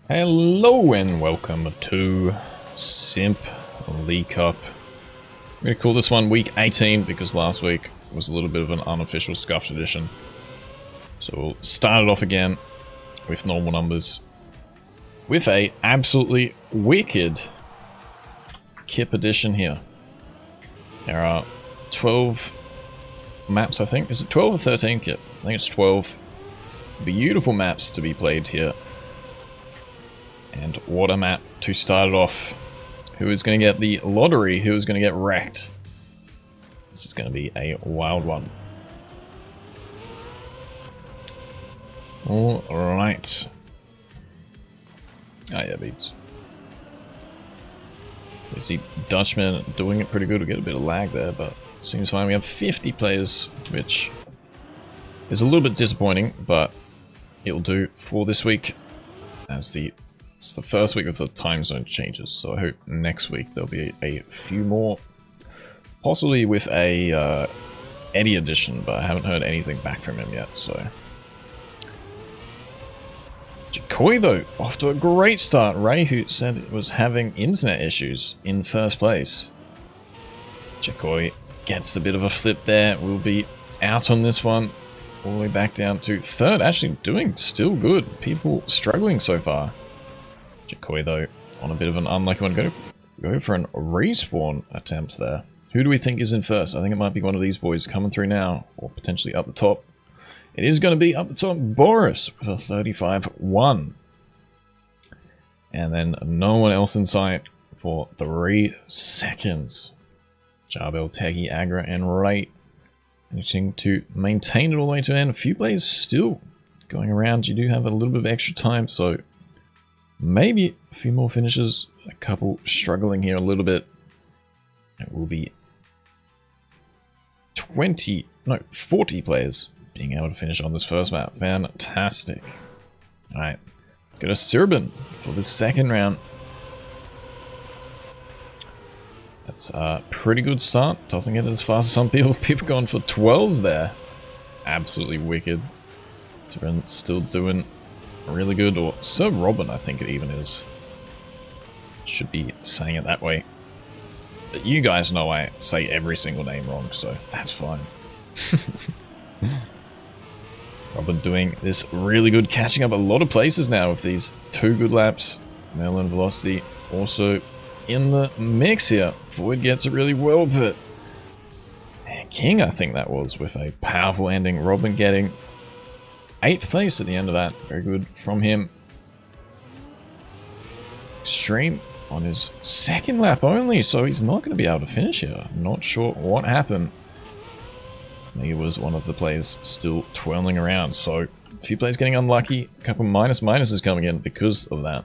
Hello and welcome to simplycup. I'm going to call this one week 18 because last week was a little bit of an unofficial scuffed edition. So we'll start it off again with normal numbers with a absolutely wicked Kip edition here. There are 12 maps, I think. Is it 12 or 13, Kip? I think it's 12 beautiful maps to be played here. And what a map to start it off. Who is going to get the lottery? Who is going to get wrecked? This is going to be a wild one. Alright. Oh yeah, beats. You see Dutchman doing it pretty good. We get a bit of lag there, but seems fine. We have 50 players, which is a little bit disappointing, but it'll do for this week as it's the first week of the time zone changes, so I hope next week there'll be a few more, possibly with a Eddie edition, but I haven't heard anything back from him yet, so. Jakoi though, off to a great start. Ray, who said it was having internet issues, in first place. Jakoi gets a bit of a flip there, will be out on this one, all the way back down to third, actually doing still good. People struggling so far. Jakoi though, on a bit of an unlucky one. Go for an respawn attempt there. Who do we think is in first? I think it might be one of these boys coming through now, or potentially up the top. It is going to be up the top, Boris, with a 35-1. And then no one else in sight for 3 seconds. Jarbel, Teggy, Agra, and Ray managing to maintain it all the way to the end. A few players still going around. You do have a little bit of extra time, so maybe a few more finishes, a couple struggling here a little bit. It will be 40 players being able to finish on this first map. Fantastic. Alright, go to Sirbin for the second round. That's a pretty good start. Doesn't get as fast as some people. People going for 12s there. Absolutely wicked. Sirbin still doing really good, or Sir Robin I think it even is. Should be saying it that way. But you guys know I say every single name wrong, so that's fine. Robin doing this really good, catching up a lot of places now with these 2 good laps. Melon Velocity also in the mix here. Void gets it really well, but King I think that was, with a powerful ending. Robin getting 8th place at the end of that. Very good from him. Extreme on his 2nd lap only, so he's not going to be able to finish here. Not sure what happened. He was one of the players still twirling around, so a few players getting unlucky. A couple minuses coming in because of that.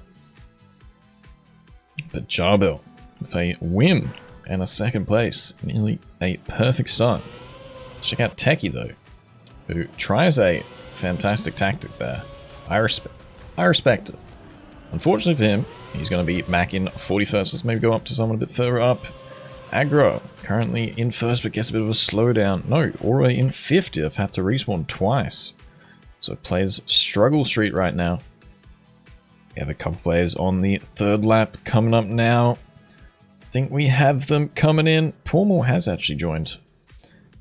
But Jarbel with a win and a 2nd place. Nearly a perfect start. Check out Techie though, who tries a fantastic tactic there. I respect it. Unfortunately for him, he's going to be back in 41st. Let's maybe go up to someone a bit further up. Aggro, currently in first, but gets a bit of a slowdown. No, already in 50th, have to respawn twice. So players struggle street right now. We have a couple players on the 3rd lap coming up now. I think we have them coming in. Pormal has actually joined.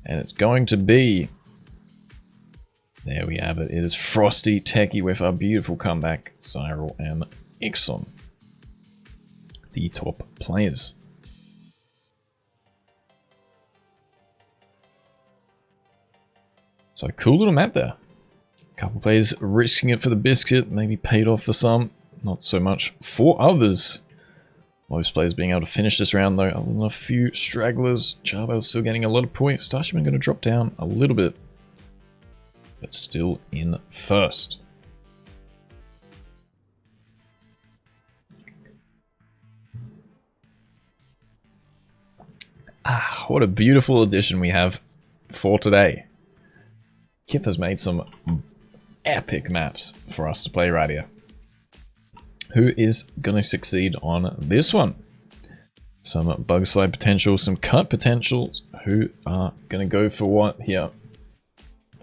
And it's going to be... There we have it. It is Frosty, Techie with a beautiful comeback. Cyril and Ixon, the top players. So cool little map there. A couple players risking it for the biscuit. Maybe paid off for some. Not so much for others. Most players being able to finish this round though. Other than a few stragglers. Jarbel's still getting a lot of points. Starshipman going to drop down a little bit, but still in first. Ah, what a beautiful addition we have for today. Kip has made some epic maps for us to play right here. Who is going to succeed on this one? Some bug slide potential, some cut potentials. Who are going to go for what here?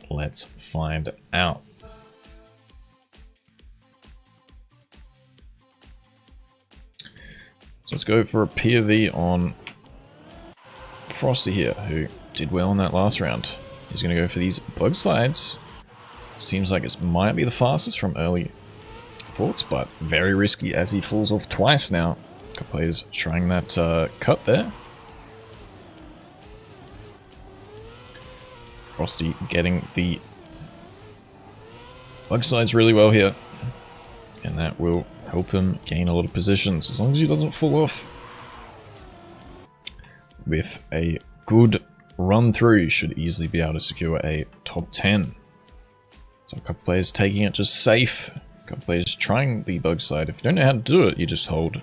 Let's find out. So let's go for a POV on Frosty here, who did well in that last round. He's going to go for these bug slides. Seems like it might be the fastest from early thoughts, but very risky as he falls off twice now. Couple players trying that cut there. Frosty getting the bug slides really well here, and that will help him gain a lot of positions as long as he doesn't fall off. With a good run through, you should easily be able to secure a top 10. So a couple players taking it just safe, a couple players trying the bug slide. If you don't know how to do it, you just hold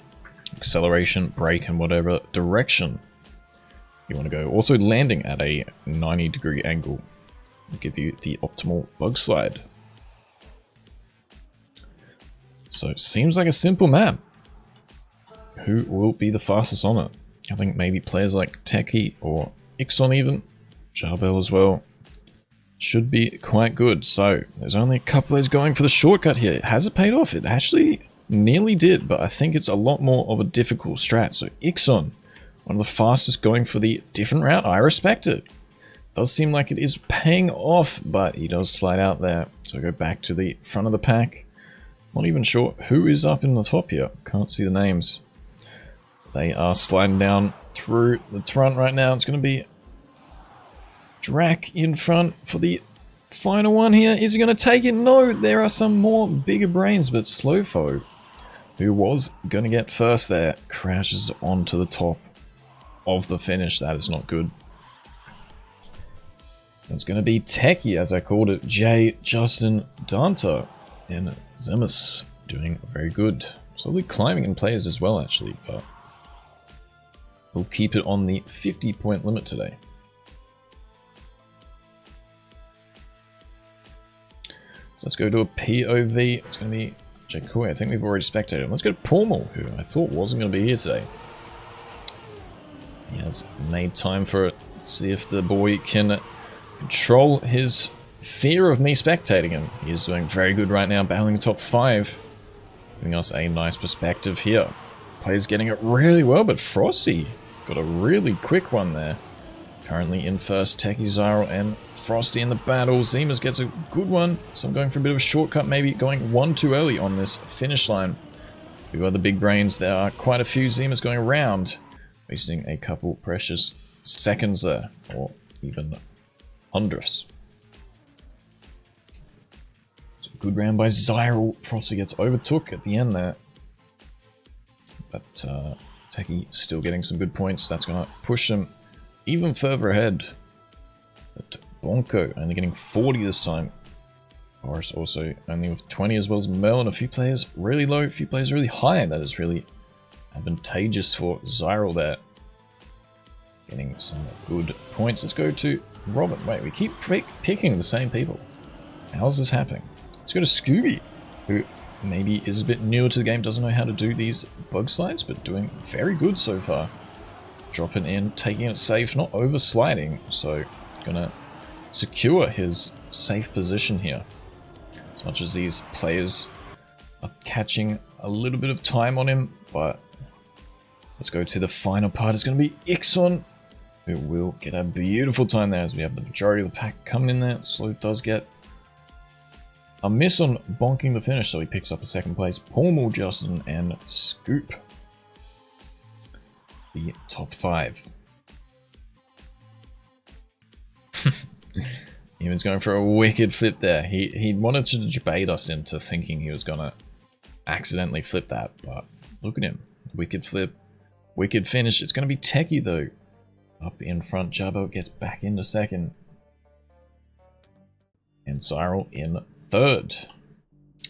acceleration, brake, and whatever direction you want to go. Also landing at a 90-degree angle will give you the optimal bug slide. So it seems like a simple map. Who will be the fastest on it? I think maybe players like Techie or Ixon even, Jarbel as well, should be quite good. So there's only a couple players going for the shortcut here. Has it paid off? It actually nearly did, but I think it's a lot more of a difficult strat. So Ixon, one of the fastest, going for the different route. I respect it. Does seem like it is paying off, but he does slide out there. So go back to the front of the pack. Not even sure who is up in the top here. Can't see the names. They are sliding down through the front right now. It's going to be Drac in front for the final one here. Is he going to take it? No, there are some more bigger brains, but Slowfo, who was going to get first there, crashes onto the top of the finish. That is not good. It's going to be Techie, as I called it, Jay, Justin, Danta, and Zemus doing very good. Slowly climbing in players as well, actually, but we'll keep it on the 50-point limit today. Let's go to a POV. It's going to be Jakoi. I think we've already spectated him. Let's go to Pormal, who I thought wasn't going to be here today. He has made time for it. Let's see if the boy can control his fear of me spectating him. He is doing very good right now, battling the top 5. Giving us a nice perspective here. Players getting it really well, but Frosty got a really quick one there. Currently in first, Techie, Zyral, and Frosty in the battle. Zemas gets a good one, so I'm going for a bit of a shortcut, maybe going one too early on this finish line. We've got the big brains. There are quite a few Zemas going around, wasting a couple precious seconds there, or even hundredths. So good round by Zyral. Frosty gets overtook at the end there, but Techie still getting some good points. That's going to push him even further ahead. But Bonko only getting 40 this time. Boris also only with 20, as well as Merlin. A few players really low, a few players really high. That is really advantageous for Zyral there. Getting some good points. Let's go to Robin. Wait, we keep picking the same people. How is this happening? Let's go to Scooby, who maybe is a bit newer to the game, doesn't know how to do these bug slides, but doing very good so far. Dropping in, taking it safe, not over sliding, so gonna secure his safe position here. As much as these players are catching a little bit of time on him, but let's go to the final part. It's gonna be Ixon, who will get a beautiful time there as we have the majority of the pack coming in there. Slow does get a miss on bonking the finish, so he picks up a second place. Pormal, Justin, and Scoop. The top 5. He was going for a wicked flip there. He wanted to debate us into thinking he was gonna accidentally flip that, but look at him. Wicked flip, wicked finish. It's gonna be Techie though. Up in front, Jabbo gets back into second. And Zyral in third.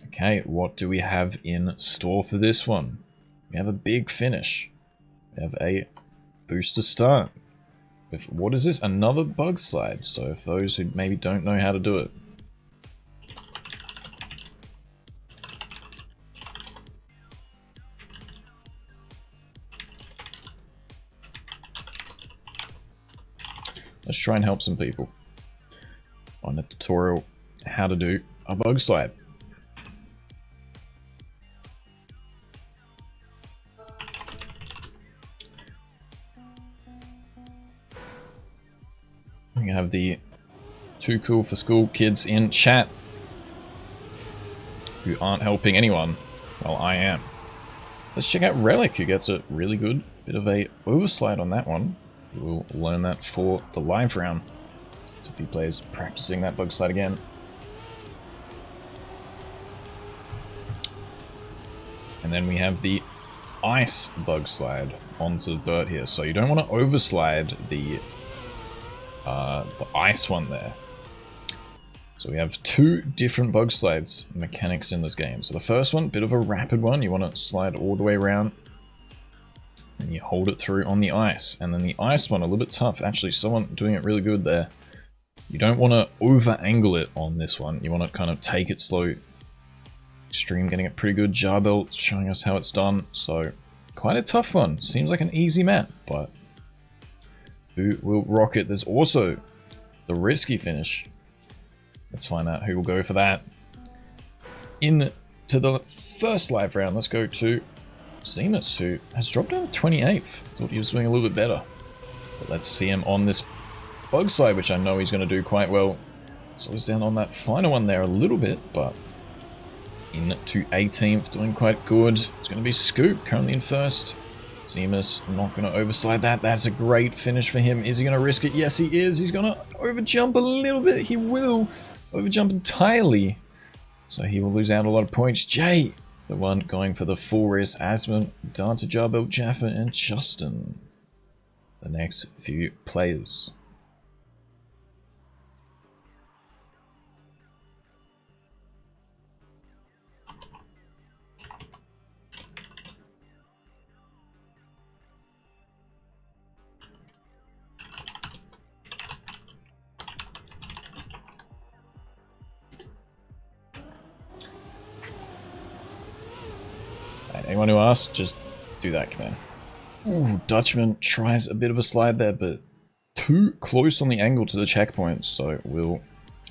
Okay, what do we have in store for this one? We have a big finish. We have a booster start. With, what is this? Another bug slide. So for those who maybe don't know how to do it. Let's try and help some people on a tutorial how to do a bug slide. we have the too cool for school kids in chat who aren't helping anyone. Well, I am. Let's check out Relic, who gets a really good bit of a overslide on that one. We'll learn that for the live round. So a few players practicing that bug slide again. And then we have the ice bug slide onto the dirt here. So you don't want to overslide the ice one there. So we have two different bug slides mechanics in this game. So the first one, bit of a rapid one. You want to slide all the way around and you hold it through on the ice. And then the ice one, a little bit tough. Actually, someone doing it really good there. You don't want to over angle it on this one. You want to kind of take it slow. Extreme getting it pretty good. Jarbell showing us how it's done. So quite a tough one. Seems like an easy map, but who will rock it? There's also the risky finish. Let's find out who will go for that. Into the first live round, let's go to CEST, who has dropped down to 28th. Thought he was doing a little bit better. But let's see him on this bug slide, which I know he's going to do quite well. Slows down on that final one there a little bit, but into 18th, doing quite good. It's going to be Scoop, currently in first. CEST not going to overslide that. That's a great finish for him. Is he going to risk it? Yes, he is. He's going to overjump a little bit. He will overjump entirely. So he will lose out a lot of points. Jay, the one going for the full race. Asman, Dante, Jarbell, Jaffa, and Justin. The next few players. Anyone who asks, just do that command. Ooh, Dutchman tries a bit of a slide there, but too close on the angle to the checkpoint, so we'll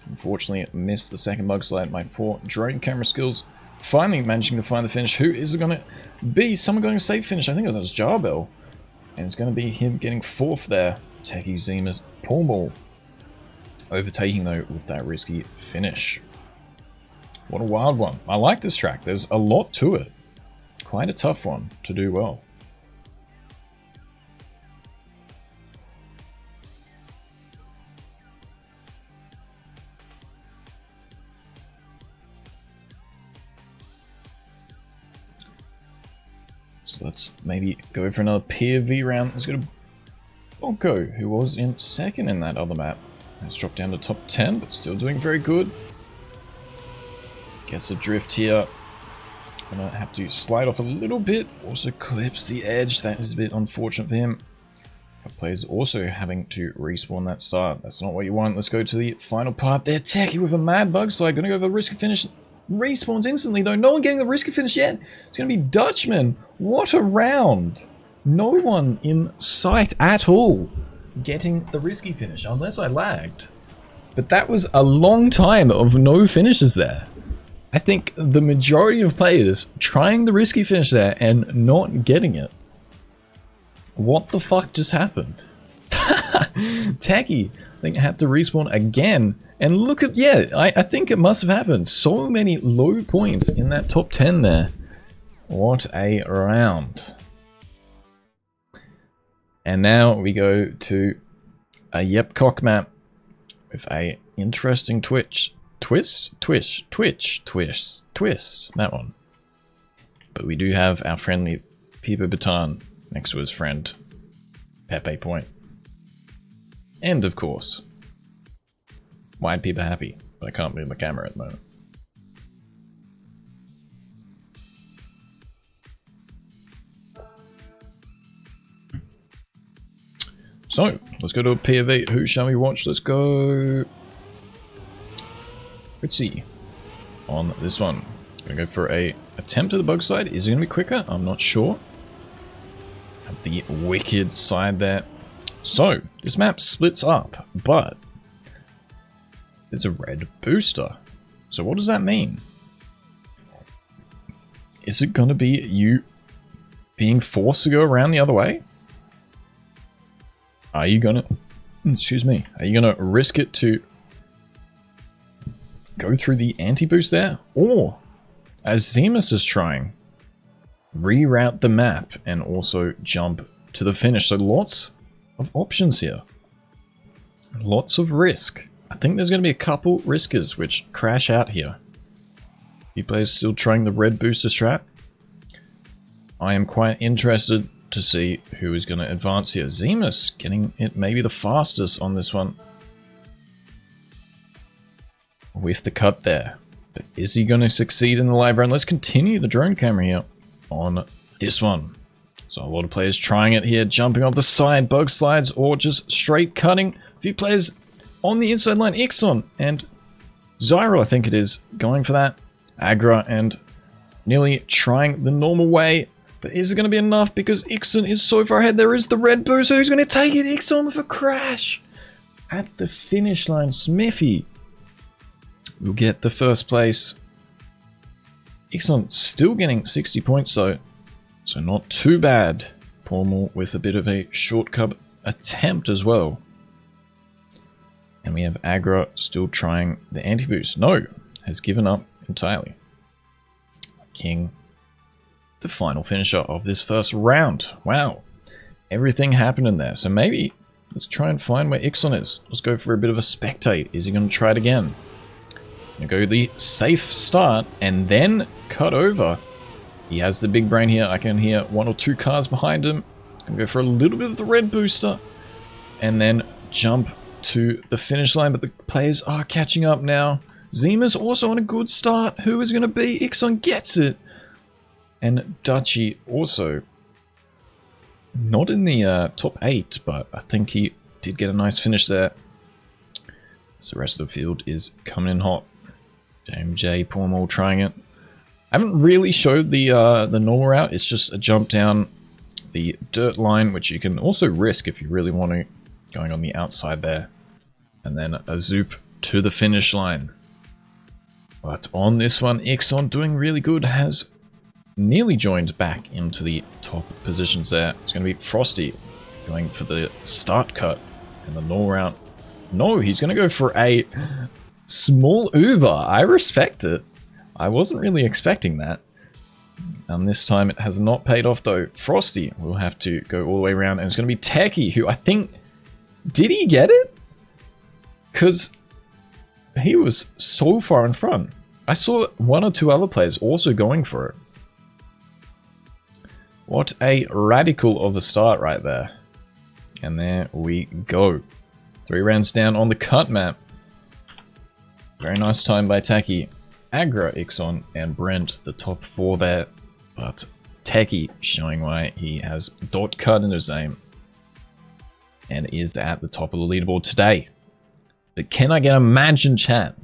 unfortunately miss the second bug slide. My poor drone camera skills finally managing to find the finish. Who is it going to be? Someone going to safe finish. I think it was Jarbell. And it's going to be him getting fourth there. Techie Zima's Paul overtaking though with that risky finish. What a wild one. I like this track. There's a lot to it. Quite a tough one to do well. So let's maybe go for another POV round. Let's go to Bonko, who was in second in that other map. Has dropped down to top 10, but still doing very good. Gets a drift here. Gonna have to slide off a little bit. Also clips the edge. That is a bit unfortunate for him. Players also having to respawn that start. That's not what you want. Let's go to the final part there. Techie with a mad bug slide. Gonna go for the risky finish. Respawns instantly though. No one getting the risky finish yet. It's gonna be Dutchman. What a round. No one in sight at all getting the risky finish, unless I lagged. But that was a long time of no finishes there. I think the majority of players trying the risky finish there and not getting it. What the fuck just happened? Techie, I think, had to respawn again. And look at, yeah, I think it must have happened. So many low points in that top 10 there. What a round. And now we go to a Yepcock map with a interesting twist, that one. But we do have our friendly Pepe Baton next to his friend Pepe Point. And of course, wide Pepe happy, but I can't move my camera at the moment. So, let's go to a POV. Who shall we watch? Let's go Fritzy on this one. Gonna go for a attempt at the bug slide. Is it gonna be quicker? I'm not sure. Have the wicked side there. So, this map splits up, but there's a red booster. So what does that mean? Is it gonna be you being forced to go around the other way? Are you gonna Excuse me. Are you going to risk it to go through the anti-boost there? Or, as Zemus is trying, reroute the map and also jump to the finish? So lots of options here. Lots of risk. I think there's going to be a couple riskers which crash out here. Few players still trying the red booster strat. I am quite interested to see who is going to advance here. Zemus getting it maybe the fastest on this one. With the cut there. But is he going to succeed in the live round? Let's continue the drone camera here on this one. So a lot of players trying it here, jumping off the side, bug slides, or just straight cutting. A few players on the inside line, Ixon and Zyro, I think it is, going for that. Agra and nearly trying the normal way. But is it going to be enough? Because Ixon is so far ahead. There is the red boost. So who's going to take it? Ixon with a crash at the finish line. Smithy will get the first place. Ixon still getting 60 points though. So not too bad. Pormal with a bit of a shortcut attempt as well. And we have Agra still trying the anti-boost. No, has given up entirely. King, the final finisher of this first round. Wow, everything happened in there. So maybe let's try and find where Ixon is. Let's go for a bit of a spectate. Is he going to try it again? Go the safe start and then cut over. He has the big brain here. I can hear one or two cars behind him. Gonna go for a little bit of the red booster and then jump to the finish line, but the players are catching up now. Zima's also on a good start. Who is going to be? Ixon gets it. And Dutchy also not in the top 8, but I think he did get a nice finish there. So the rest of the field is coming in hot. JMJ, Pormal trying it. I haven't really showed the normal route. It's just a jump down the dirt line, which you can also risk if you really want to, going on the outside there. And then a zoop to the finish line. But on this one, Ixon doing really good, has nearly joined back into the top positions there. It's going to be Frosty going for the start cut and the normal route. No, he's going to go for a small Uber. I respect it. I wasn't really expecting that. And this time it has not paid off though. Frosty will have to go all the way around, and it's going to be Techie, who I think... Did he get it? Because he was so far in front. I saw one or two other players also going for it. What a radical of a start right there. And there we go. 3 rounds down on the cut map. Very nice time by Techie. Agra, Ixon, and Brent, the top 4 there. But Techie showing why he has dot cut in his name and is at the top of the leaderboard today. But can I get a imagine chat?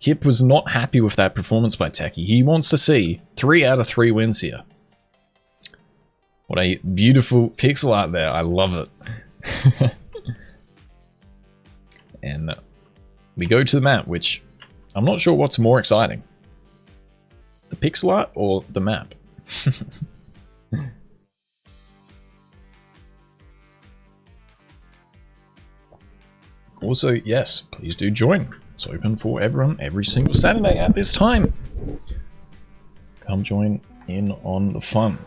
Kip was not happy with that performance by Techie. He wants to see 3 out of 3 wins here. What a beautiful pixel art there. I love it. And we go to the map, which I'm not sure what's more exciting. The pixel art or the map? Also, yes, please do join. It's open for everyone every single Saturday at this time. Come join in on the fun.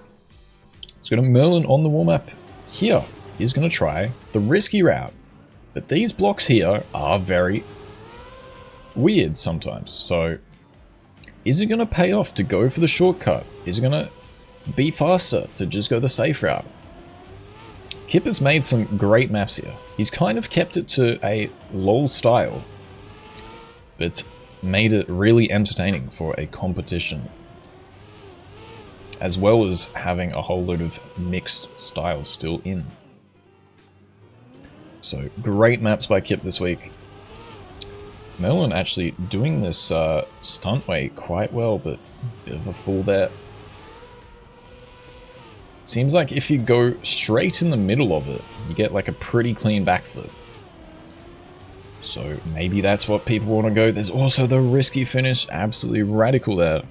It's got a Merlin on the warm-up here. He's going to try the risky route. But these blocks here are very weird sometimes. So, is it going to pay off to go for the shortcut? Is it going to be faster to just go the safe route? Kip has made some great maps here. He's kind of kept it to a LOL style, but made it really entertaining for a competition, as well as having a whole load of mixed styles still in. So great maps by Kip this week. Merlin actually doing this stunt way quite well, but a bit of a fall there. Seems like if you go straight in the middle of it, you get like a pretty clean backflip. So maybe that's what people want to go. There's also the risky finish, absolutely radical there.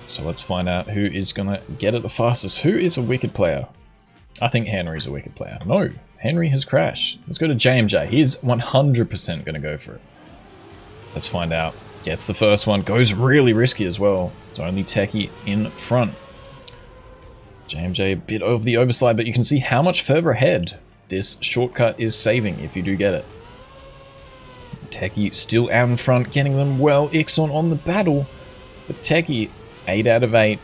So let's find out who is going to get it the fastest. Who is a wicked player? I think Henry's a wicked player. No, Henry has crashed. Let's go to JMJ. He's 100% going to go for it. Let's find out. Gets the first one. Goes really risky as well. It's only Techie in front. JMJ a bit over the overslide, but you can see how much further ahead this shortcut is saving if you do get it. Techie still out in front, getting them well. Ixon on the battle. But Techie, 8 out of 8,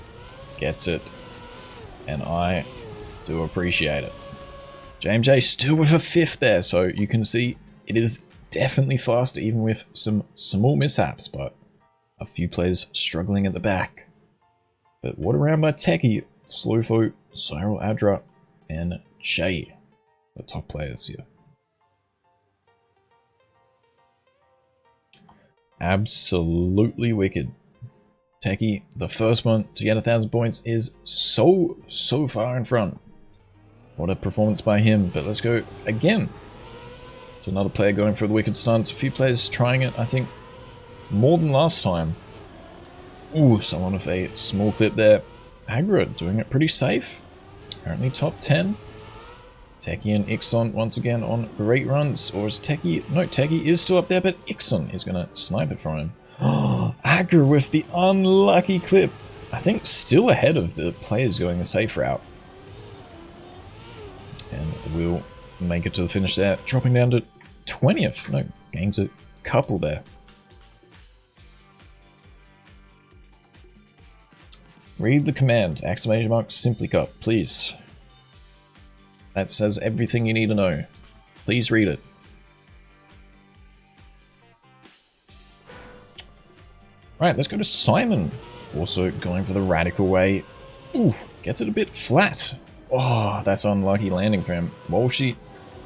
gets it. And I do appreciate it. JMJ still with a 5th there, so you can see it is definitely faster even with some small mishaps, but a few players struggling at the back. But what around by Techie, Slowfo, Cyril Adra, and Jay, the top players here. Absolutely wicked. Techie, the first one to get 1,000 points, is so far in front. What a performance by him, but let's go again. So another player going for the wicked stunts. A few players trying it, I think, more than last time. Ooh, someone with a small clip there. Agra doing it pretty safe. Apparently top 10. Techie and Ixon once again on great runs. Or is Techie... No, Techie is still up there, but Ixon is going to snipe it from him. Oh, Agra with the unlucky clip. I think still ahead of the players going the safe route. And we'll make it to the finish there. Dropping down to 20th. No, gains a couple there. Read the command, exclamation mark, simplycup, please. That says everything you need to know. Please read it. Right, let's go to Simon. Also going for the radical way. Ooh, gets it a bit flat. Oh, that's unlucky landing for him. Walshy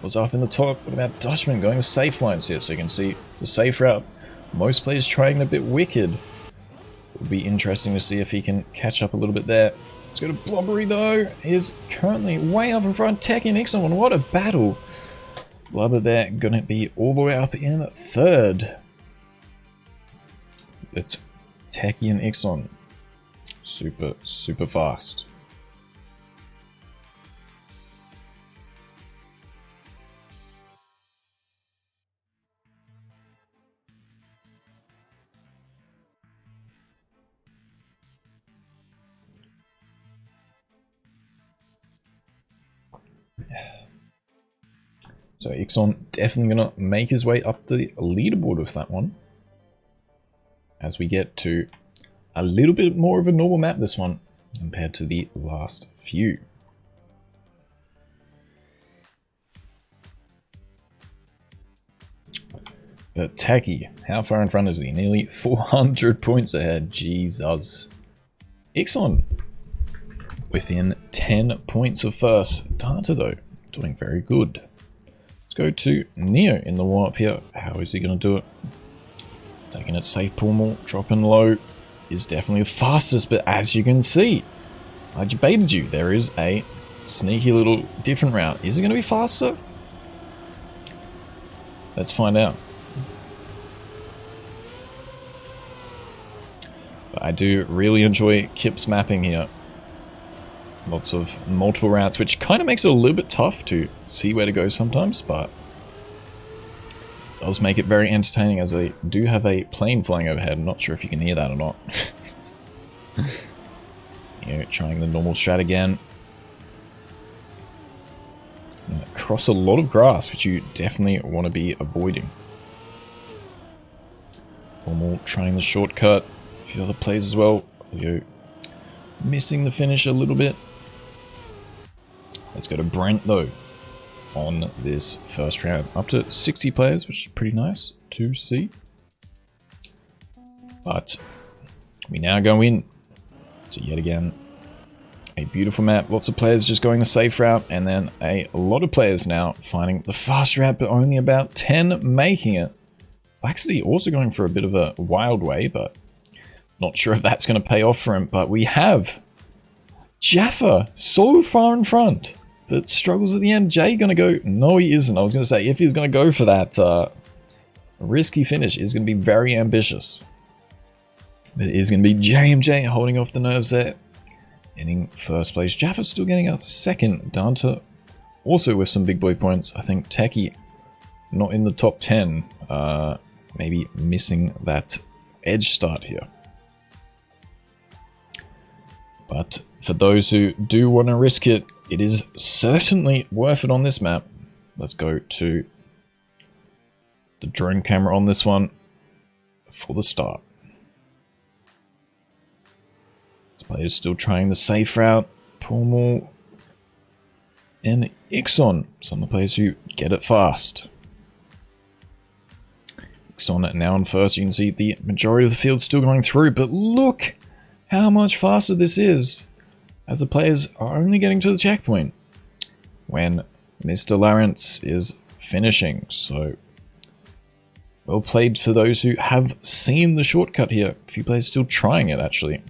was up in the top. What about Dutchman going to safe lines here? So you can see the safe route. Most players trying a bit wicked. It'll be interesting to see if he can catch up a little bit there. Let's go to Blobbery though. He's currently way up in front. Techie and Ixon, what a battle. Blubber there gonna be all the way up in 3rd. But Techie and Ixon, super fast. So Ixon definitely going to make his way up the leaderboard with that one. As we get to a little bit more of a normal map this one compared to the last few. But Techie, how far in front is he? Nearly 400 points ahead. Jesus. Ixon within 10 points of first. Data though, doing very good. Let's go to Neo in the warm-up here. How is he going to do it? Taking it safe, Pummel, dropping low. Is definitely the fastest, but as you can see, I baited you. There is a sneaky little different route. Is it going to be faster? Let's find out. But I do really enjoy Kip's mapping here. Lots of multiple routes, which kind of makes it a little bit tough to see where to go sometimes, but does make it very entertaining as I do have a plane flying overhead. I'm not sure if you can hear that or not. Here, trying the normal strat again. Across a lot of grass, which you definitely want to be avoiding. Normal, trying the shortcut. A few other plays as well. Leo missing the finish a little bit. Let's go to Brent though on this first round. Up to 60 players, which is pretty nice to see. But we now go in to yet again a beautiful map. Lots of players just going the safe route, and then a lot of players now finding the fast route, but only about 10 making it. Laxity also going for a bit of a wild way, but not sure if that's going to pay off for him. But we have Jaffa so far in front, but struggles at the end. Jay going to go? No, he isn't. I was going to say, if he's going to go for that risky finish, he's going to be very ambitious. But it is going to be JMJ holding off the nerves there. Getting first place. Jaffa's still getting a second. Danta Also with some big boy points. I think Techie not in the top 10. Maybe missing that edge start here. But for those who do want to risk it, it is certainly worth it on this map. Let's go to the drone camera on this one for the start. This player is still trying the safe route. Pulmul and Ixon, some of the players who get it fast. Ixon now on first. You can see the majority of the field still going through, but look how much faster this is as the players are only getting to the checkpoint when Mr. Lawrence is finishing. So well played for those who have seen the shortcut here. A few players still trying it actually.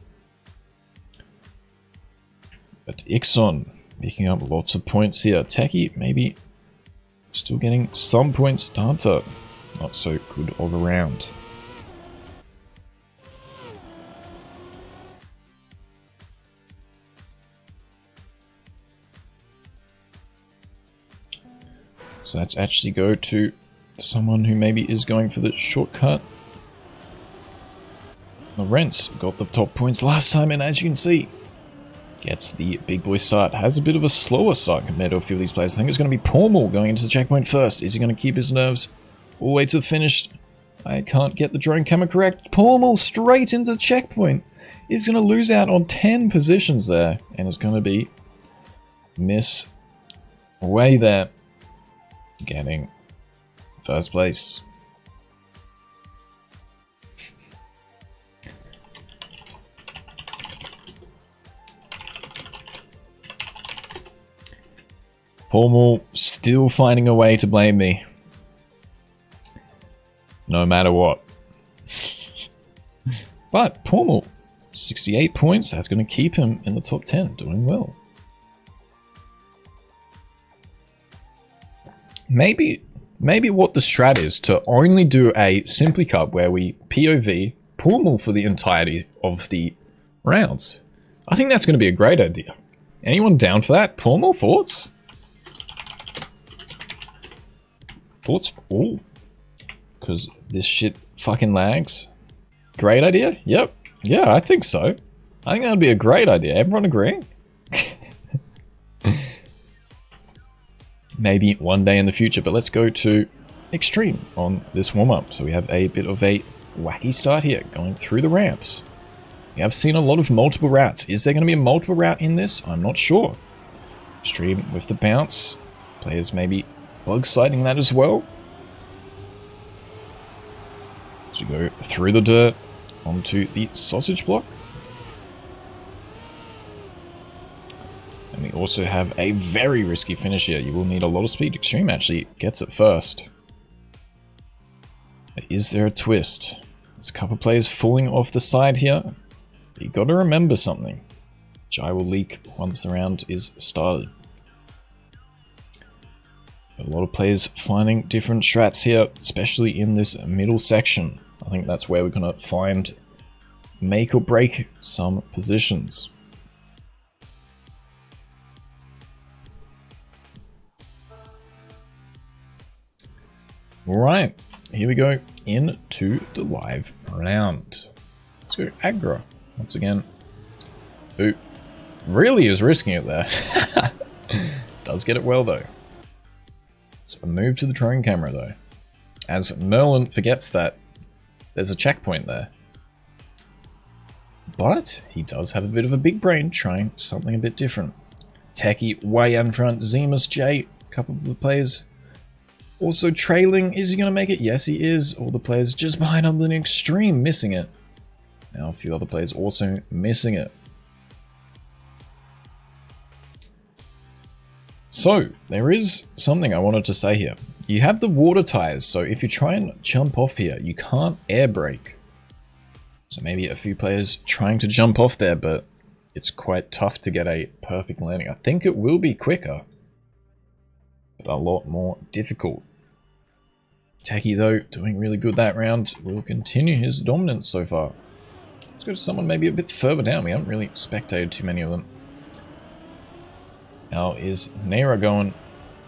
But Ixon making up lots of points here. Techie maybe still getting some points. Starter not so good all around. So let's actually go to someone who maybe is going for the shortcut. Lawrence got the top points last time, and as you can see, gets the big boy start. Has a bit of a slower start compared to a few of these players. I think it's going to be Pulmul going into the checkpoint first. Is he going to keep his nerves all the way to the finish? I can't get the drone camera correct. Pulmul straight into the checkpoint. He's going to lose out on 10 positions there, and it's going to be Miss way there getting first place. Pulmul still finding a way to blame me. No matter what. But Pulmul, 68 points, that's going to keep him in the top 10, doing well. Maybe what the strat is to only do a Simply Cup where we POV Pulmul for the entirety of the rounds. I think that's going to be a great idea. Anyone down for that? Pulmul, thoughts? Thoughts? Ooh. Because this shit fucking lags. Great idea? Yep. Yeah, I think so. I think that would be a great idea. Everyone agree? Maybe one day in the future, but let's go to Extreme on this warm-up. So we have a bit of a wacky start here, going through the ramps. We have seen a lot of multiple routes. Is there going to be a multiple route in this? I'm not sure. Extreme with the bounce. Players maybe bug sliding that as well. So you go through the dirt onto the sausage block. And we also have a very risky finish here. You will need a lot of speed. Extreme actually gets it first. But is there a twist? There's a couple of players falling off the side here. But you got to remember something, which I will leak once the round is started. A lot of players finding different strats here, especially in this middle section. I think that's where we're going to find make or break some positions. Alright, here we go into the live round. Let's go Agra once again. Who really is risking it there. Does get it well though. So a move to the drone camera though. As Merlin forgets that there's a checkpoint there. But he does have a bit of a big brain trying something a bit different. Techie way in front. Zemus J, a couple of the players also trailing. Is he going to make it? Yes, he is. All the players just behind on the Extreme missing it. Now a few other players also missing it. So, there is something I wanted to say here. You have the water tires, so if you try and jump off here, you can't air brake. So maybe a few players trying to jump off there, but it's quite tough to get a perfect landing. I think it will be quicker, but a lot more difficult. Techie though, doing really good that round, will continue his dominance so far. Let's go to someone maybe a bit further down. We haven't really spectated too many of them. How is Naira going?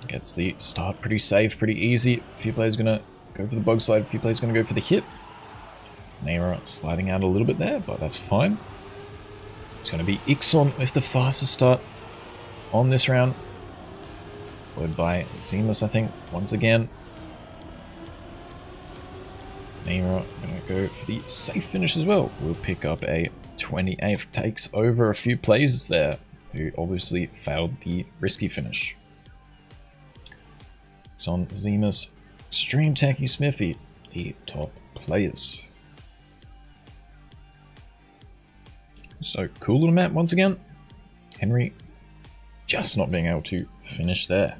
Gets the start pretty safe, pretty easy. A few players going to go for the bug slide, a few players going to go for the hit. Neira sliding out a little bit there, but that's fine. It's going to be Ixon with the fastest start on this round. Followed by Zemus, I think, once again. Neira going to go for the safe finish as well. We'll pick up a 28th, takes over a few players there who obviously failed the risky finish. It's on Zemus, Extreme Tacky Smithy, the top players. So, cool little map once again. Henry just not being able to finish there.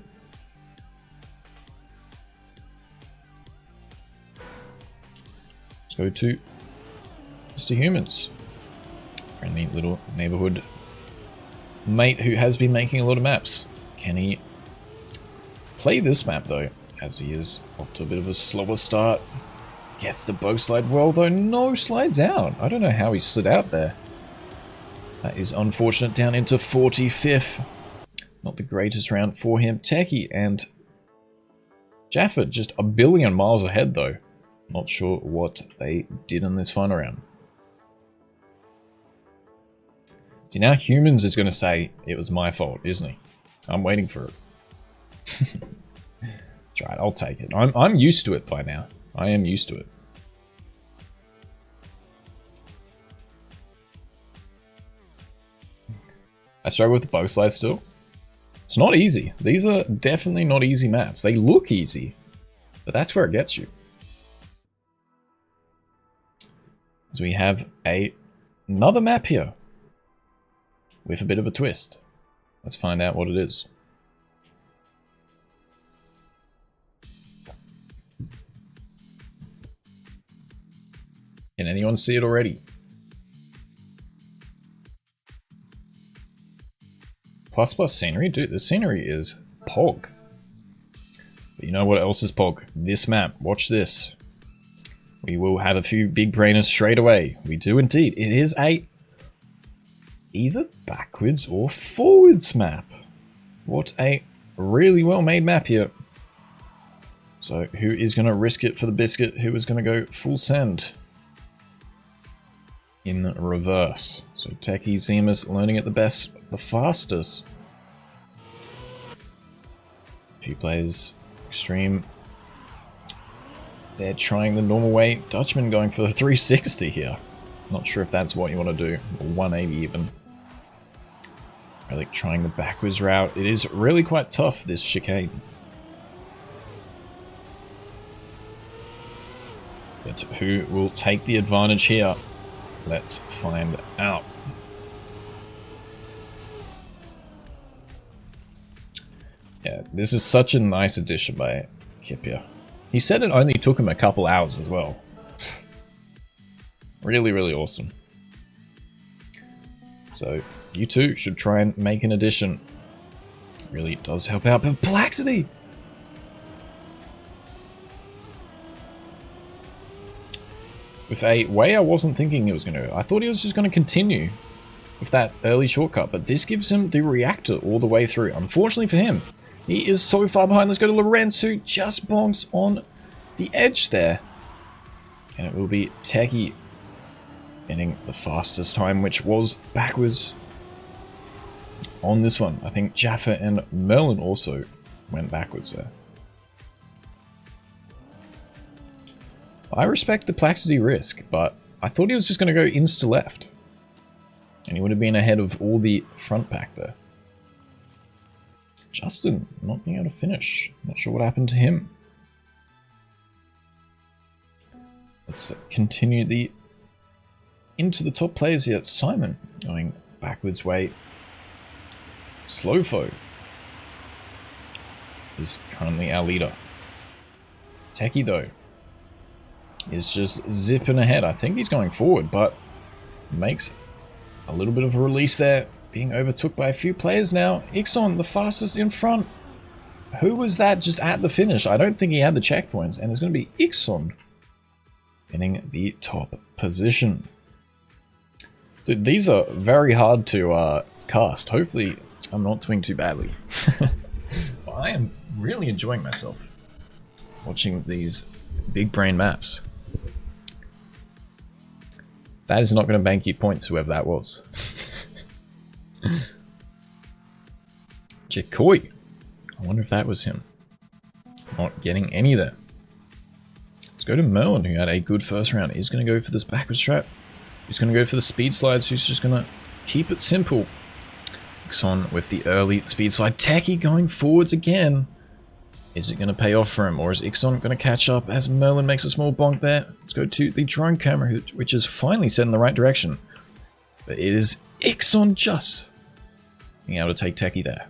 Let's go to Mr. Humans. Friendly little neighborhood mate who has been making a lot of maps. Can he play this map though, as he is off to a bit of a slower start? Gets the bug slide well though, no slides out. I don't know how he slid out there. That is unfortunate, down into 45th. Not the greatest round for him. Techie and Jaffa just a billion miles ahead though. Not sure what they did in this final round. See, now Humans is going to say it was my fault, isn't he? I'm waiting for it. That's right, I'll take it. I'm used to it by now. I am used to it. I struggle with the bug slide still. It's not easy. These are definitely not easy maps. They look easy, but that's where it gets you. So we have another map here with a bit of a twist. Let's find out what it is. Can anyone see it already? Plus scenery? Dude, the scenery is pog. But you know what else is pog? This map. Watch this. We will have a few big brainers straight away. We do indeed. It is a either backwards or forwards map. What a really well made map here. So who is going to risk it for the biscuit? Who is going to go full send? In reverse. So Techie Zemus learning it the best, the fastest. A few players extreme. They're trying the normal way. Dutchman going for the 360 here. Not sure if that's what you want to do. Or 180 even. Really trying the backwards route. It is really quite tough, this chicane. But who will take the advantage here? Let's find out. Yeah, this is such a nice addition by Kipje. He said it only took him a couple hours as well. Really, really awesome. So, you too should try and make an addition. Really does help out. Perplexity! With a way I wasn't thinking it was going to. I thought he was just going to continue with that early shortcut, but this gives him the reactor all the way through. Unfortunately for him, he is so far behind. Let's go to Lorenz, who just bonks on the edge there. And it will be Techie getting the fastest time, which was backwards on this one. I think Jaffa and Merlin also went backwards there. I respect the Plaxity risk, but I thought he was just going to go insta left. And he would have been ahead of all the front pack there. Justin not being able to finish. Not sure what happened to him. Let's continue the into the top players here. Simon going backwards way. Slowfo is currently our leader. Techie though is just zipping ahead. I think he's going forward, but makes a little bit of a release there. Being overtook by a few players now. Ixon, the fastest in front. Who was that just at the finish? I don't think he had the checkpoints, and it's going to be Ixon getting the top position. Dude, these are very hard to cast. Hopefully, I'm not doing too badly. I am really enjoying myself watching these big brain maps. That is not going to bank you points, whoever that was. Jekoi. I wonder if that was him. Not getting any there. Let's go to Merlin, who had a good first round. He's going to go for this backwards trap. He's going to go for the speed slides. He's just going to keep it simple. Ixon with the early speed slide. Techie going forwards again. Is it going to pay off for him, or is Ixon going to catch up as Merlin makes a small bonk there? Let's go to the drone camera, which is finally set in the right direction. But it is Ixon just being able to take Techie there.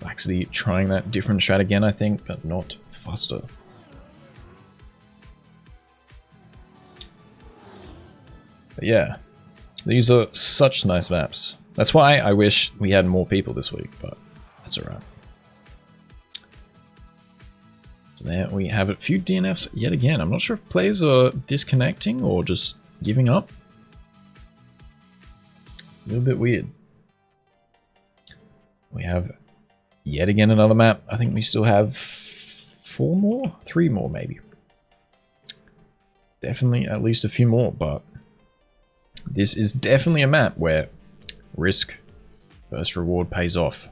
Laxity trying that different strat again, I think, but not faster. But yeah, these are such nice maps. That's why I wish we had more people this week, but that's alright. So there we have a few DNFs yet again. I'm not sure if players are disconnecting or just giving up. A little bit weird. We have yet again another map. I think we still have 4 more? 3 more maybe. Definitely at least a few more, but this is definitely a map where risk versus reward pays off.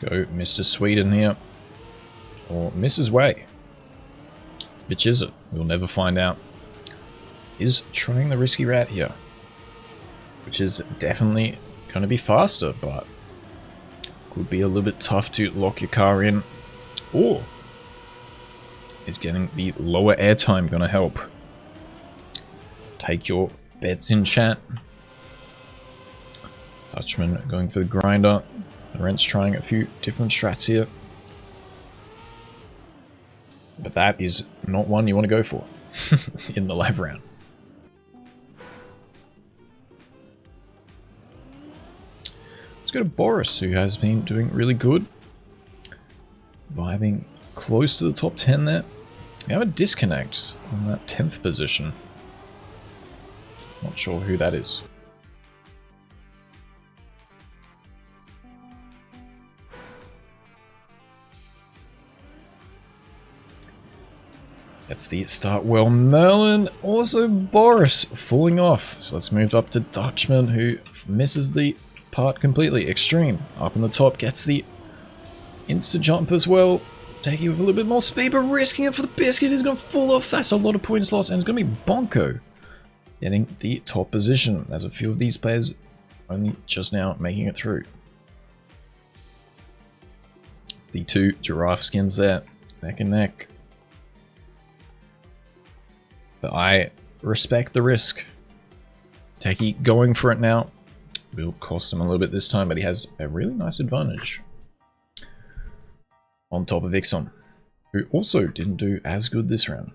Go Mr. Sweden here. Or Mrs. Way. Which is it? We'll never find out. Is trying the risky rat here. Which is definitely going to be faster, but could be a little bit tough to lock your car in. Or is getting the lower airtime going to help? Take your bets in, chat. Dutchman going for the grinder. Rent's trying a few different strats here. But that is not one you want to go for in the live round. Let's go to Boris, who has been doing really good. Vibing close to the top 10 there. We have a disconnect on that 10th position. Not sure who that is. That's the start well. Merlin, also Boris falling off. So let's move up to Dutchman, who misses the part completely. Extreme up in the top, gets the insta jump as well. Taking it with a little bit more speed, but risking it for the biscuit. Is going to fall off. That's a lot of points lost, and it's going to be Bonko getting the top position. As a few of these players only just now making it through. The 2 giraffe skins there, neck and neck. But I respect the risk. Techie going for it now. Will cost him a little bit this time, but he has a really nice advantage. On top of Ixon, who also didn't do as good this round.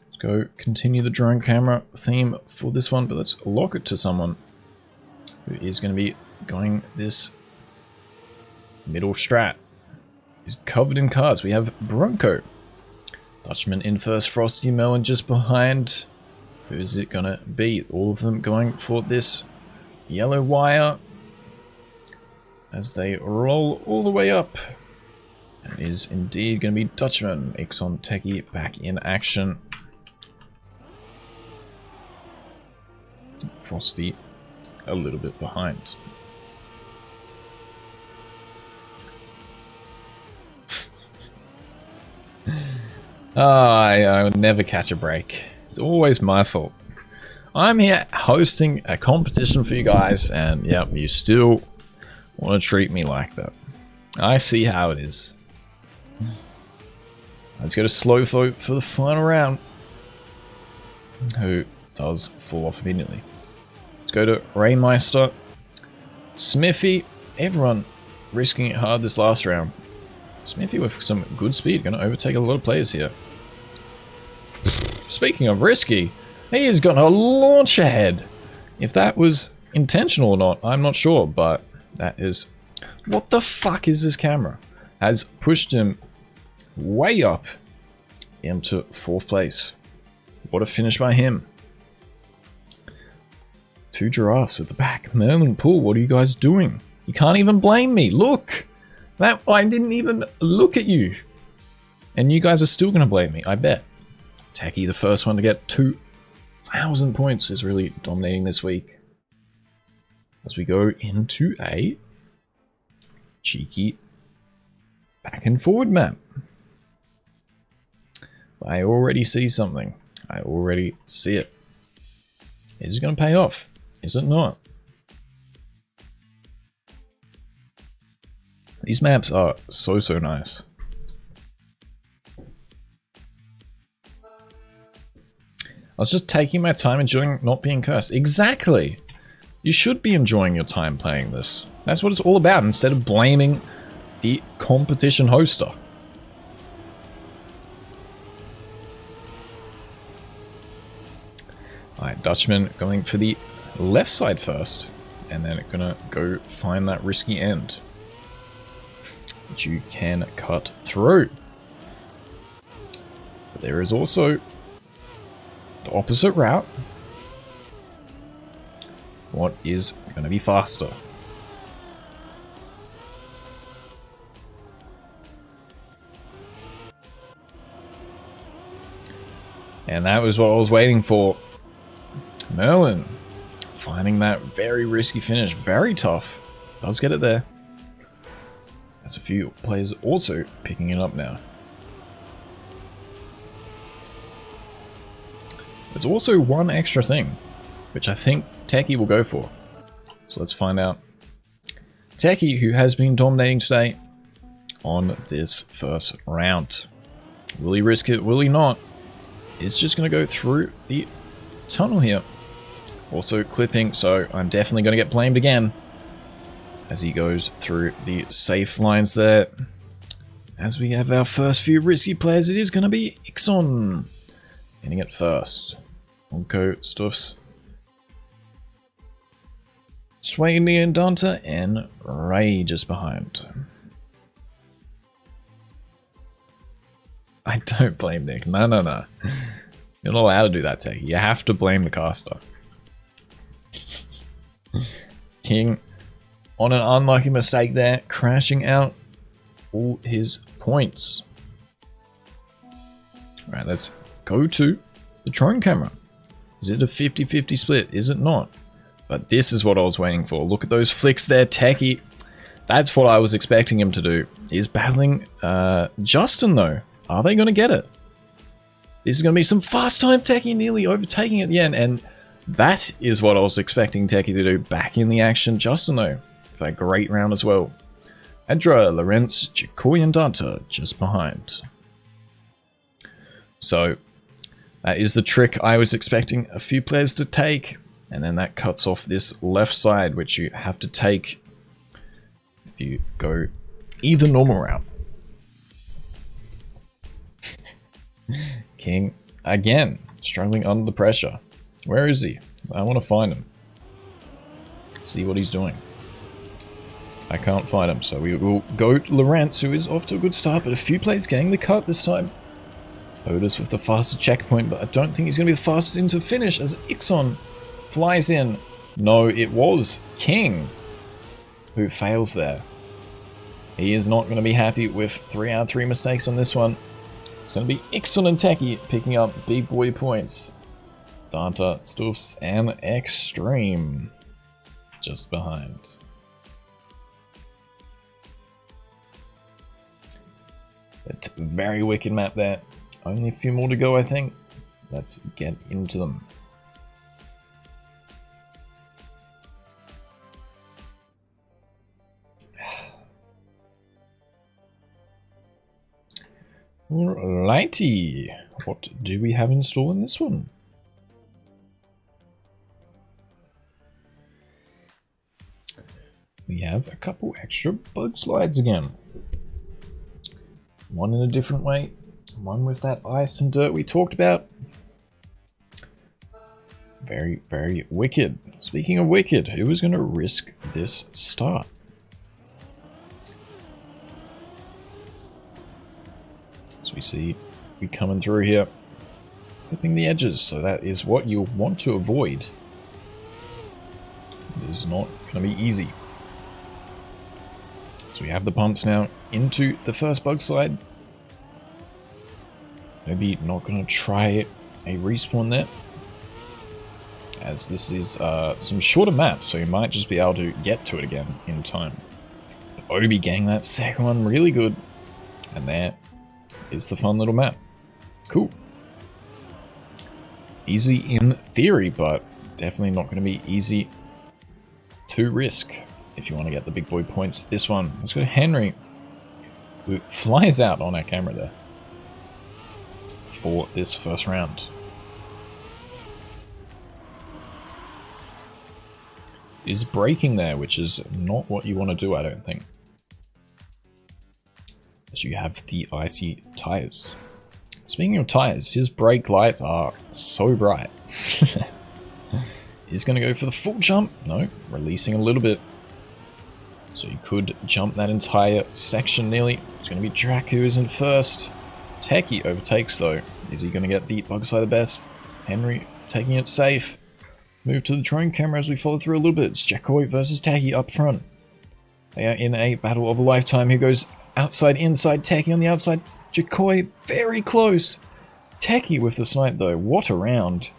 Let's go continue the drone camera theme for this one, but let's lock it to someone who is going to be going this middle strat. He's covered in cards. We have Bronco. Dutchman in first, Frosty Melon just behind. Who's it gonna be? All of them going for this yellow wire as they roll all the way up. And it is indeed going to be Dutchman. Ixon Techie back in action. Frosty a little bit behind. I would never catch a break. It's always my fault. I'm here hosting a competition for you guys, and yep, you still want to treat me like that. I see how it is. Let's go to Slow Float for the final round. Who does fall off immediately. Let's go to Rainmeister. Smithy. Everyone risking it hard this last round. Smithy with some good speed. Going to overtake a lot of players here. Speaking of risky, he is going to launch ahead. If that was intentional or not, I'm not sure, but that is... What the fuck is this camera? Has pushed him way up into 4th place. What a finish by him. 2 giraffes at the back. Merlin, Pool, what are you guys doing? You can't even blame me. Look! That I didn't even look at you. And you guys are still going to blame me, I bet. Tacky, the first one to get 2,000 points, is really dominating this week. As we go into a cheeky back and forward map. I already see something. I already see it. Is it going to pay off? Is it not? These maps are so nice. I was just taking my time enjoying not being cursed. Exactly! You should be enjoying your time playing this. That's what it's all about, instead of blaming the competition hoster. Alright, Dutchman going for the left side first, and then gonna go find that risky end, which you can cut through. But there is also the opposite route. What is going to be faster? And that was what I was waiting for. Merlin finding that very risky finish. Very tough. Does get it there. There's a few players also picking it up now. There's also one extra thing, which I think Techie will go for. So let's find out. Techie, who has been dominating today on this first round. Will he risk it? Will he not? It's just going to go through the tunnel here. Also clipping, so I'm definitely going to get blamed again as he goes through the safe lines there. As we have our first few risky players, it is going to be Ixon getting it first. Onko, Stuffs, Swaley and Danta, and Ray just behind. I don't blame Nick. No. You're not allowed to do that, Techie. You have to blame the caster. King on an unlucky mistake there, crashing out all his points. Alright, let's go to the drone camera. Is it a 50-50 split? Is it not? But this is what I was waiting for. Look at those flicks there, Techie. That's what I was expecting him to do. He's battling Justin, though. Are they going to get it? This is going to be some fast time. Techie nearly overtaking at the end. And that is what I was expecting Techie to do. Back in the action. Justin, though, for a great round as well. Edra, Lorenz, Jacoy, and Danta just behind. So that is the trick I was expecting a few players to take. And then that cuts off this left side, which you have to take if you go either normal route. King, again, struggling under the pressure. Where is he? I want to find him. See what he's doing. I can't find him, so we will go to Lorenz, who is off to a good start, but a few players getting the cut this time. Otis with the fastest checkpoint, but I don't think he's going to be the fastest into finish as Ixon flies in. No, it was King who fails there. He is not going to be happy with 3 out of 3 mistakes on this one. It's going to be Ixon and Techie picking up big boy points. Danta, Stuffs, and Extreme just behind. It's a very wicked map there. Only a few more to go, I think. Let's get into them. Alrighty, what do we have in store in this one? We have a couple extra bug slides again. One in a different way, one with that ice and dirt we talked about. Very, very wicked. Speaking of wicked, who is going to risk this start? As we see, we coming through here, clipping the edges, so that is what you'll want to avoid. It is not going to be easy. So we have the pumps now into the first bug slide. Maybe not going to try a respawn there, as this is some shorter maps, so you might just be able to get to it again in time. But Obi getting that second one really good, and there is the fun little map. Cool. Easy in theory, but definitely not going to be easy to risk if you want to get the big boy points. This one, let's go to Henry, who flies out on our camera there for this first round. Is braking there, which is not what you want to do, I don't think, as you have the icy tires. Speaking of tires, his brake lights are so bright. He's going to go for the full jump. No, releasing a little bit. So you could jump that entire section nearly. It's going to be Drac who is in first. Techie overtakes though. Is he going to get the bug slide the best? Henry taking it safe. Move to the drone camera as we follow through a little bit. It's Jakoi versus Techie up front. They are in a battle of a lifetime. Who goes outside, inside? Techie on the outside. Jakoi very close. Techie with the snipe though. What a round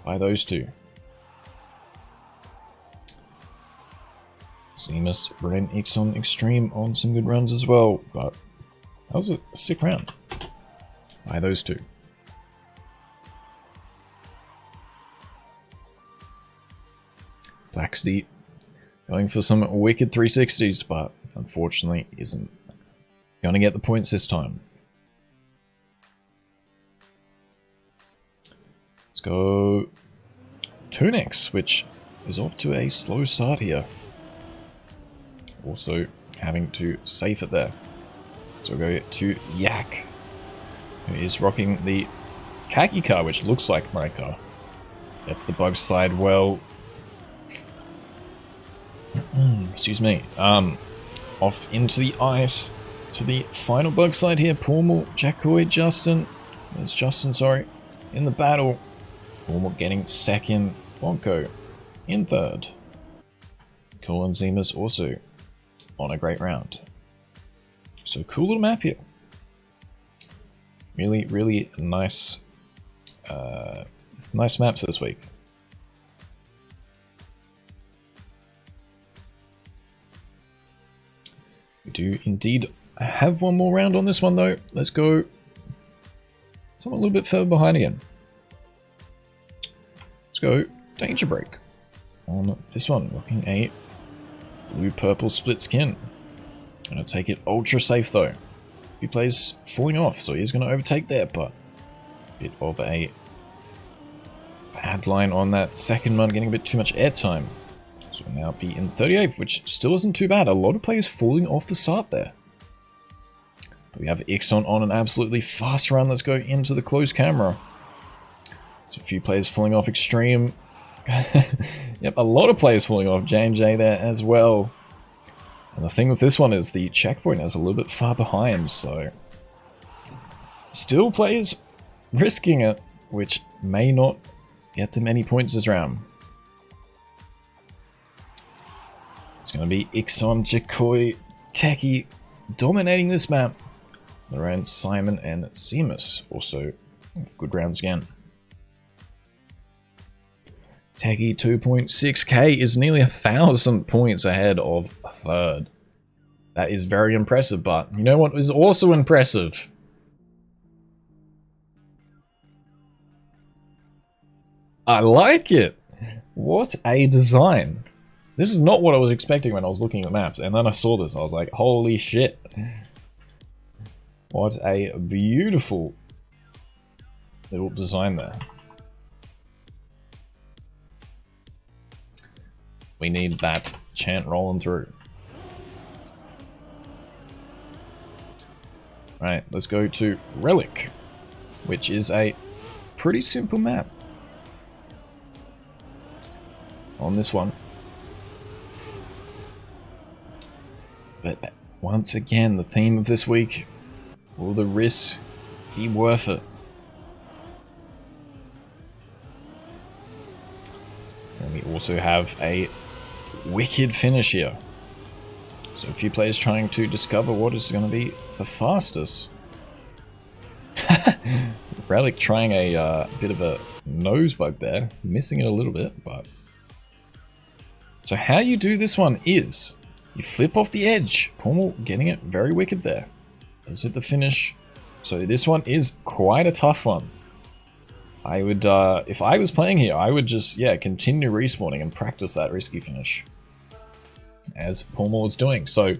by those two. Seamus ran Ixon Extreme on some good runs as well, but that was a sick round by those two. Blacksty going for some wicked 360s, but unfortunately isn't going to get the points this time. Let's go Tunex, which is off to a slow start here. Also having to safe it there. So we'll go to Yak, who is rocking the khaki car, which looks like my car. That's the bug slide well. Excuse me. Off into the ice to the final bug slide here. Pormal, Jakoi, Justin. There's Justin, sorry. In the battle. Pormal getting second. Bonko in third. Colin Zemas also on a great round. So cool little map here. Really, really nice, nice maps this week. We do indeed have one more round on this one though. Let's go someone a little bit further behind again. Let's go Danger Break on this one, rocking a blue-purple split skin. Gonna take it ultra safe though. He plays falling off, so he's gonna overtake there, but a bit of a bad line on that second one, getting a bit too much airtime. So we'll now be in 38th, which still isn't too bad. A lot of players falling off the start there. But we have Ixon on an absolutely fast run. Let's go into the closed camera. So a few players falling off extreme. Yep, a lot of players falling off. J&J there as well. And the thing with this one is the checkpoint is a little bit far behind, so still players risking it, which may not get them any points this round. It's going to be Ixon, Jakoi, Techie dominating this map. Around Simon and Seamus also good rounds again. Techie 2.6k is nearly 1,000 points ahead of third. That is very impressive, but you know what is also impressive? I like it! What a design! This is not what I was expecting when I was looking at maps, and then I saw this, I was like, holy shit! What a beautiful little design there. We need that chant rolling through. Alright, let's go to Relic, which is a pretty simple map. on this one. But once again, the theme of this week, will the risk be worth it? And we also have a wicked finish here. So a few players trying to discover what is going to be the fastest. Relic trying a bit of a nose bug there, missing it a little bit, but... So how you do this one is, you flip off the edge. Pommel getting it very wicked there. Does hit the finish. So this one is quite a tough one. I would, if I was playing here, I would just, yeah, continue respawning and practice that risky finish. As Pommel was doing. So,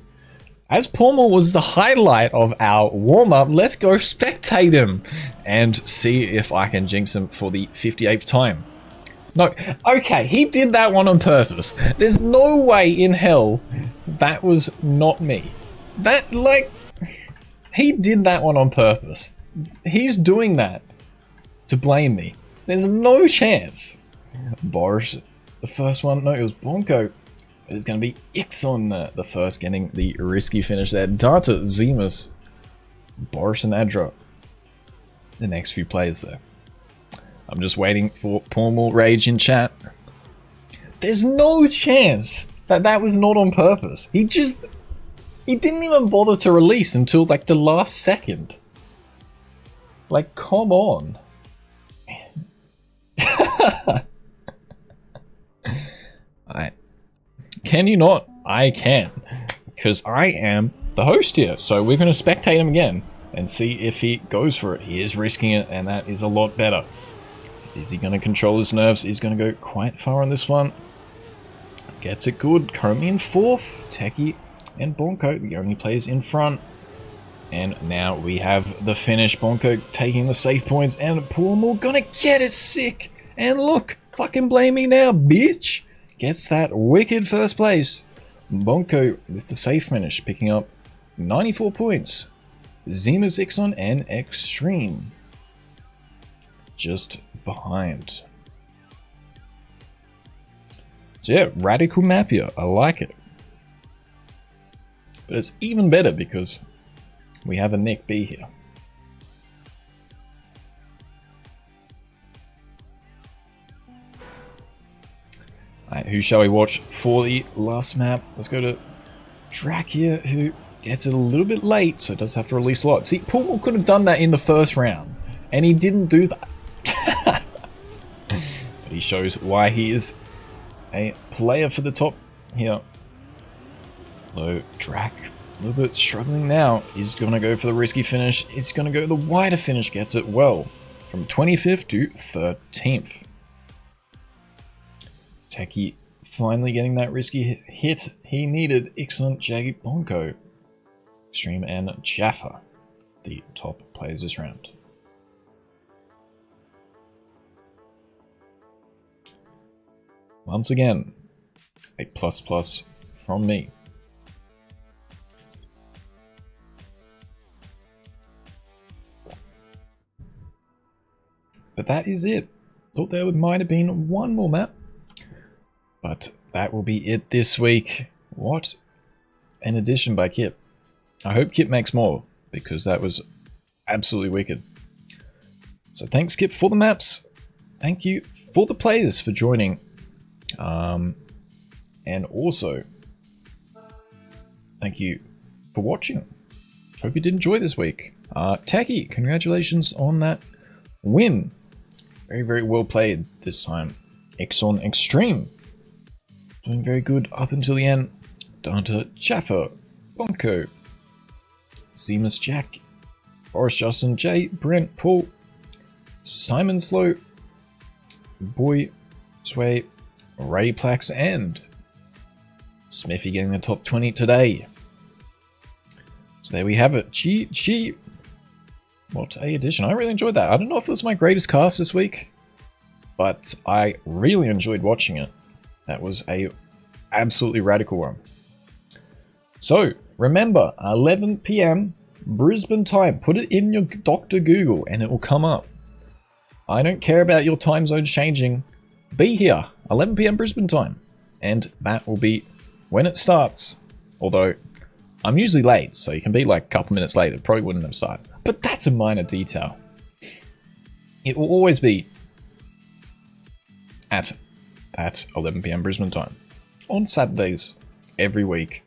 as Pommel was the highlight of our warm-up, let's go spectate him and see if I can jinx him for the 58th time. No, okay, he did that one on purpose. There's no way in hell that was not me. That, like, he did that one on purpose. He's doing that to blame me. There's no chance. Boris, the first one, no, it was Bonko. It's going to be Ixon, the first getting the risky finish there. Data, Zemus, Boris and Adra, the next few players there. I'm just waiting for Pommel Rage in chat. There's no chance that that was not on purpose. He didn't even bother to release until like the last second. Like, come on. Can you not? I can. Because I am the host here. So we're going to spectate him again and see if he goes for it. He is risking it, and that is a lot better. Is he going to control his nerves? He's going to go quite far on this one. Gets it good. Currently in 4th. Techie and Bonko, the only players in front. And now we have the finish. Bonko taking the safe points, and Pommel gonna get it sick. And look, fucking blame me now, bitch. Gets that wicked first place. Bonko with the safe finish, picking up 94 points. Zemus, Ixon, and Extreme just behind. So yeah, radical map here. I like it. But it's even better because we have a Nick B here. Alright, who shall we watch for the last map? Let's go to Drac here, who gets it a little bit late, so does have to release a lot. See, Pommel could have done that in the first round, and he didn't do that. But he shows why he is a player for the top here. Though Drac, a little bit struggling now. He's going to go for the risky finish. He's going to go the wider finish, gets it well. From 25th to 13th. Techie finally getting that risky hit he needed. Excellent Jaggy Bonko. Extreme and Jaffa, the top players this round. Once again, a ++ from me. But that is it. Thought there might have been one more map. But that will be it this week. What an addition by Kip. I hope Kip makes more, because that was absolutely wicked. So thanks Kip for the maps. Thank you for the players for joining. And also, thank you for watching. Hope you did enjoy this week. Tacky, congratulations on that win. Very, very well played this time. Exxon Extreme. Doing very good up until the end. Down to Jaffa, Bonko, Zemus Jack, Boris Justin, Jay, Brent, Paul, Simon Slow, Boy, Sway, Ray Plax, and Smithy getting the top 20 today. So there we have it. GG. What a edition. I really enjoyed that. I don't know if it was my greatest cast this week, but I really enjoyed watching it. That was a absolutely radical one. So remember, 11 PM Brisbane time. Put it in your Dr. Google and it will come up. I don't care about your time zones changing. be here, 11 PM Brisbane time. And that will be when it starts. Although, I'm usually late, so you can be like a couple minutes late. It probably wouldn't have started. But that's a minor detail. It will always be at 11 PM Brisbane time. On Saturdays, every week.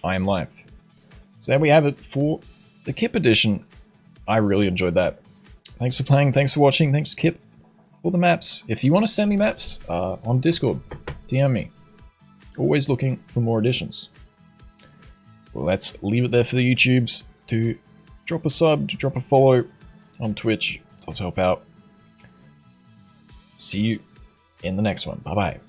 I am live. So there we have it for the Kip edition. I really enjoyed that. Thanks for playing, thanks for watching, thanks Kip for the maps. If you want to send me maps on Discord, DM me. Always looking for more additions. Well, let's leave it there for the YouTubes. To drop a sub, to drop a follow on Twitch. It does help out. See you in the next one. Bye bye.